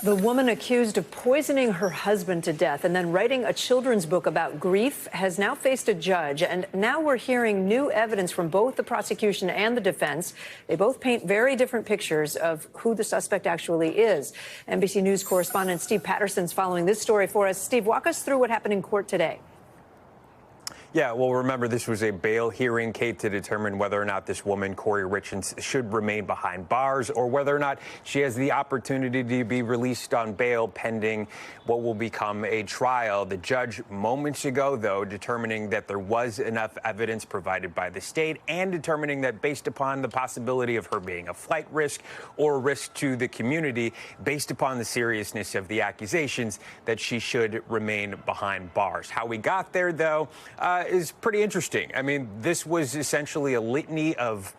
The woman accused of poisoning her husband to death and then writing a children's book about grief has now faced a judge. And now we're hearing new evidence from both the prosecution and the defense. They both paint very different pictures of who the suspect actually is. NBC News correspondent Steve Patterson's following this story for us. Steve, walk us through what happened in court today. Yeah, well, remember, this was a bail hearing, Kate, to determine whether or not this woman, Kouri Richins, should remain behind bars or whether or not she has the opportunity to be released on bail pending what will become a trial. The judge moments ago, though, determining that there was enough evidence provided by the state and determining that based upon the possibility of her being a flight risk or a risk to the community, based upon the seriousness of the accusations, that she should remain behind bars. How we got there, though, is pretty interesting. I mean, this was essentially a litany of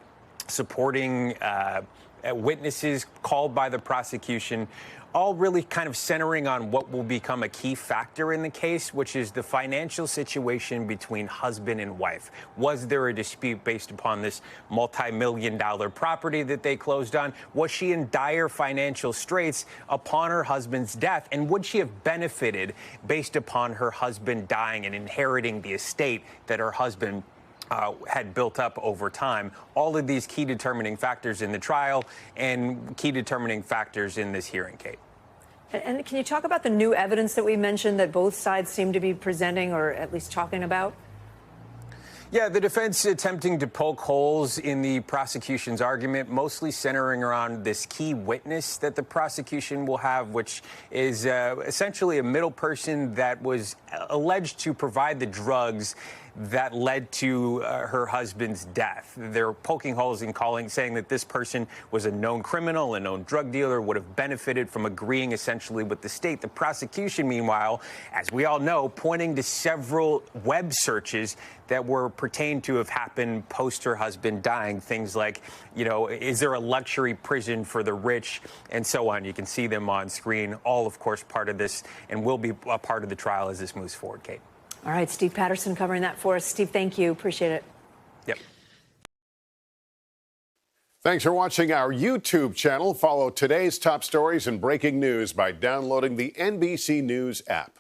supporting witnesses called by the prosecution, all really kind of centering on what will become a key factor in the case, which is the financial situation between husband and wife. Was there a dispute based upon this multi-million-dollar property that they closed on? Was she in dire financial straits upon her husband's death? And would she have benefited based upon her husband dying and inheriting the estate that her husband had built up over time? All of these key determining factors in the trial and key determining factors in this hearing, Kate. And can you talk about the new evidence that we mentioned that both sides seem to be presenting or at least talking about? Yeah, the defense attempting to poke holes in the prosecution's argument, mostly centering around this key witness that the prosecution will have, which is essentially a middle person that was alleged to provide the drugs that led to her husband's death. They're poking holes in saying that this person was a known criminal, a known drug dealer, would have benefited from agreeing essentially with the state. The prosecution, meanwhile, as we all know, pointing to several web searches that were pertained to have happened post her husband dying. Things like, you know, is there a luxury prison for the rich and so on. You can see them on screen, all, of course, part of this and will be a part of the trial as this moves forward, Kate. All right, Steve Patterson covering that for us. Steve, thank you. Appreciate it. Yep. Thanks for watching our YouTube channel. Follow today's top stories and breaking news by downloading the NBC News app.